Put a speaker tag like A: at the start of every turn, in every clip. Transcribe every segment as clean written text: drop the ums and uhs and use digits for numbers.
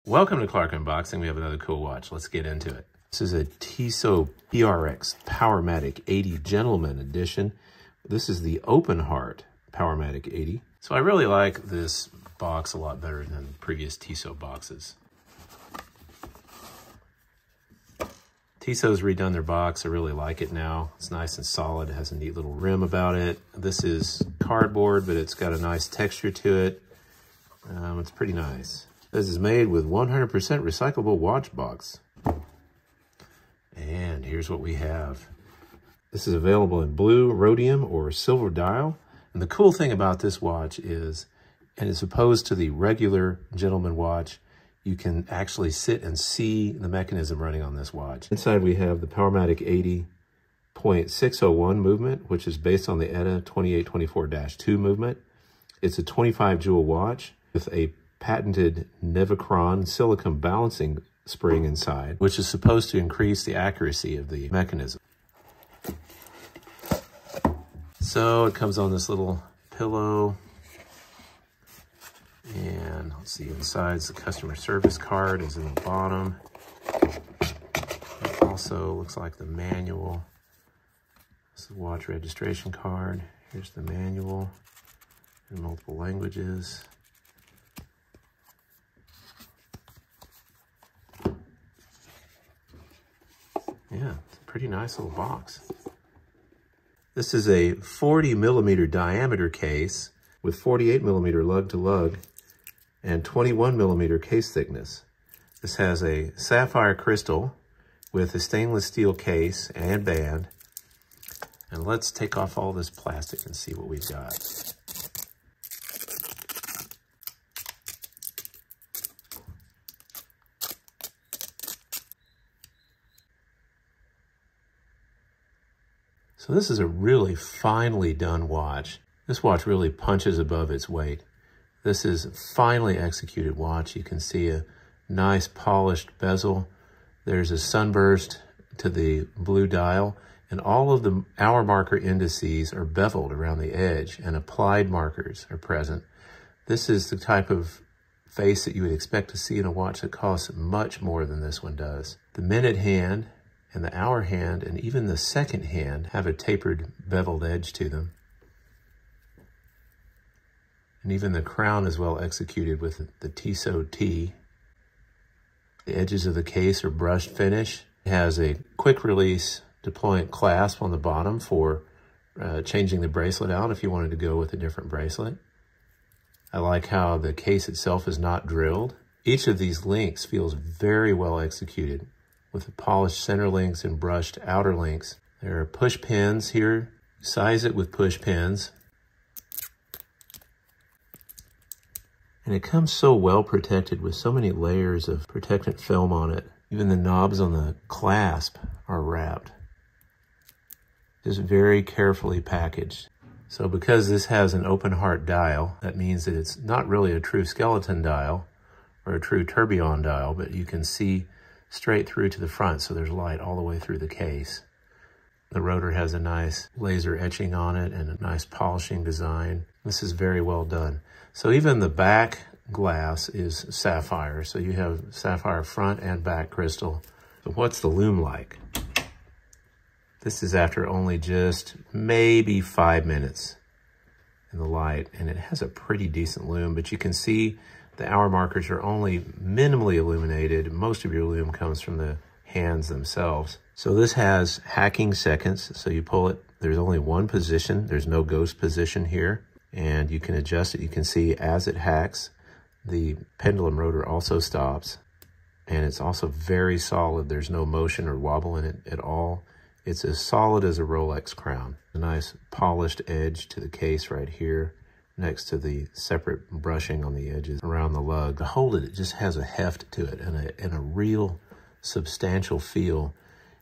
A: Welcome to Clark Unboxing. We have another cool watch. Let's get into it. This is a Tissot PRX Powermatic 80 Gentleman Edition. This is the open heart Powermatic 80. So I really like this box a lot better than previous Tissot boxes. Tissot's redone their box. I really like it now. It's nice and solid. It has a neat little rim about it. This is cardboard, but it's got a nice texture to it. It's pretty nice. This is made with 100% recyclable watch box. And here's what we have. This is available in blue, rhodium, or silver dial. And the cool thing about this watch is, and as opposed to the regular gentleman watch, you can actually sit and see the mechanism running on this watch. Inside we have the Powermatic 80.601 movement, which is based on the ETA 2824-2 movement. It's a 25 jewel watch with a patented Nevacron silicone balancing spring inside, which is supposed to increase the accuracy of the mechanism. So it comes on this little pillow, and let's see, inside the customer service card is in the bottom. It also looks like the manual. This is the watch registration card. Here's the manual in multiple languages. Yeah, it's a pretty nice little box. This is a 40 millimeter diameter case with 48 millimeter lug to lug and 21 millimeter case thickness. This has a sapphire crystal with a stainless steel case and band. And let's take off all this plastic and see what we've got. So this is a really finely done watch. This watch really punches above its weight. This is a finely executed watch. You can see a nice polished bezel. There's a sunburst to the blue dial, and all of the hour marker indices are beveled around the edge, and applied markers are present. This is the type of face that you would expect to see in a watch that costs much more than this one does. The minute hand and the hour hand and even the second hand have a tapered beveled edge to them. And even the crown is well executed with the Tissot T. The edges of the case are brushed finish. It has a quick release deployant clasp on the bottom for changing the bracelet out if you wanted to go with a different bracelet. I like how the case itself is not drilled. Each of these links feels very well executed, with the polished center links and brushed outer links. There are push pins here. Size it with push pins. And it comes so well protected with so many layers of protectant film on it. Even the knobs on the clasp are wrapped. Just very carefully packaged. So because this has an open heart dial, that means that it's not really a true skeleton dial or a true tourbillon dial, but you can see straight through to the front, so there's light all the way through the case. The rotor has a nice laser etching on it and a nice polishing design. This is very well done. So even the back glass is sapphire, so you have sapphire front and back crystal. So what's the lume like? This is after only just maybe 5 minutes in the light, and it has a pretty decent lume, but you can see the hour markers are only minimally illuminated. Most of your lume comes from the hands themselves. So this has hacking seconds. So you pull it, there's only one position. There's no ghost position here. And you can adjust it. You can see as it hacks, the pendulum rotor also stops. And it's also very solid. There's no motion or wobble in it at all. It's as solid as a Rolex crown. A nice polished edge to the case right here, next to the separate brushing on the edges around the lug. To hold it, it just has a heft to it and a real substantial feel.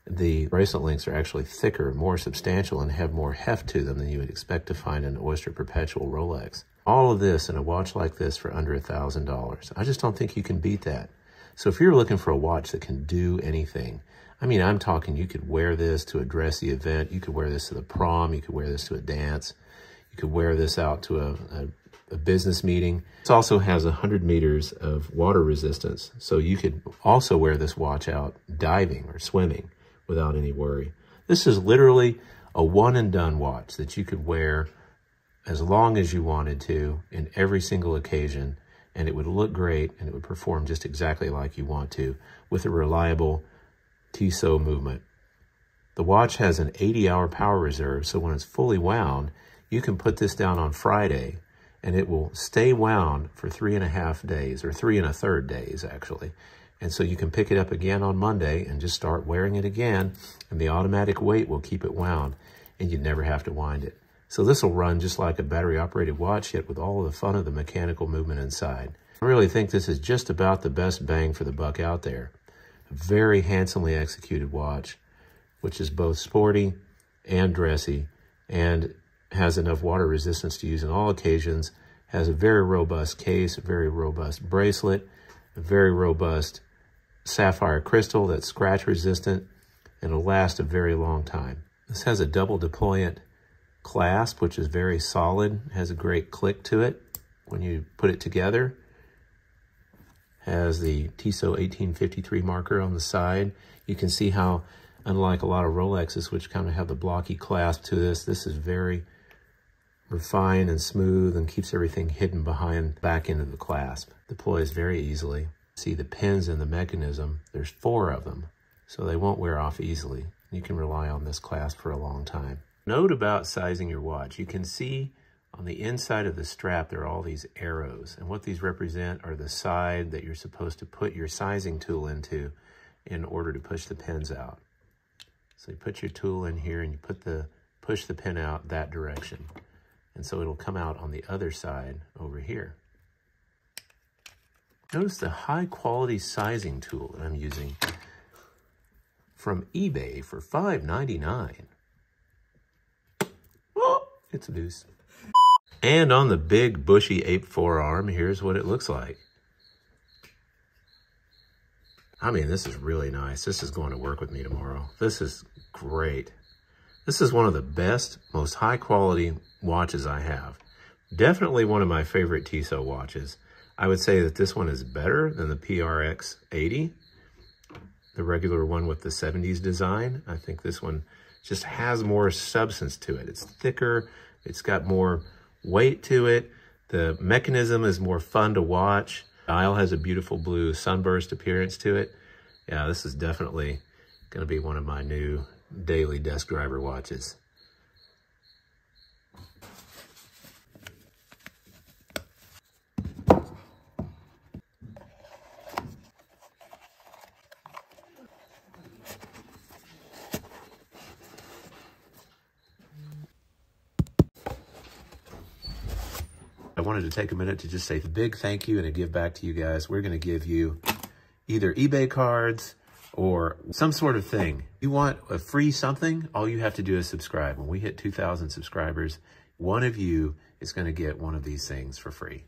A: The bracelet links are actually thicker, more substantial, and have more heft to them than you would expect to find in an Oyster Perpetual Rolex. All of this in a watch like this for under $1,000. I just don't think you can beat that. So if you're looking for a watch that can do anything, I mean, I'm talking you could wear this to a dressy event, you could wear this to the prom, you could wear this to a dance, You could wear this out to a business meeting. This also has 100 meters of water resistance, so you could also wear this watch out diving or swimming without any worry. This is literally a one and done watch that you could wear as long as you wanted to in every single occasion, and it would look great and it would perform just exactly like you want to with a reliable Tissot movement. The watch has an 80-hour power reserve, so when it's fully wound, you can put this down on Friday and it will stay wound for 3.5 days, or 3 1/3 days actually. And so you can pick it up again on Monday and just start wearing it again, and the automatic weight will keep it wound and you never have to wind it. So this will run just like a battery-operated watch, yet with all of the fun of the mechanical movement inside. I really think this is just about the best bang for the buck out there. A very handsomely executed watch, which is both sporty and dressy, and has enough water resistance to use in all occasions, has a very robust case, a very robust bracelet, a very robust sapphire crystal that's scratch resistant, and will last a very long time. This has a double deployant clasp, which is very solid, has a great click to it when you put it together. Has the Tissot 1853 marker on the side. You can see how, unlike a lot of Rolexes, which kind of have the blocky clasp to this is very refined and smooth and keeps everything hidden behind back into the clasp. Deploys very easily. See the pins in the mechanism, there's 4 of them, so they won't wear off easily. You can rely on this clasp for a long time. Note about sizing your watch. You can see on the inside of the strap, there are all these arrows, and what these represent are the side that you're supposed to put your sizing tool into in order to push the pins out. So you put your tool in here and you push the pin out that direction. And so it'll come out on the other side over here. Notice the high quality sizing tool that I'm using from eBay for $5.99. Oh, it's loose. And on the big bushy ape forearm, here's what it looks like. I mean, this is really nice. This is going to work with me tomorrow. This is great. This is one of the best, most high quality watches I have. Definitely one of my favorite Tissot watches. I would say that this one is better than the PRX 80, the regular one with the 70s design. I think this one just has more substance to it. It's thicker, it's got more weight to it. The mechanism is more fun to watch. The dial has a beautiful blue sunburst appearance to it. Yeah, this is definitely gonna be one of my new daily desk driver watches. I wanted to take a minute to just say a big thank you and a give back to you guys. We're going to give you either eBay cards or some sort of thing. You want a free something? All you have to do is subscribe. When we hit 2,000 subscribers, one of you is going to get one of these things for free.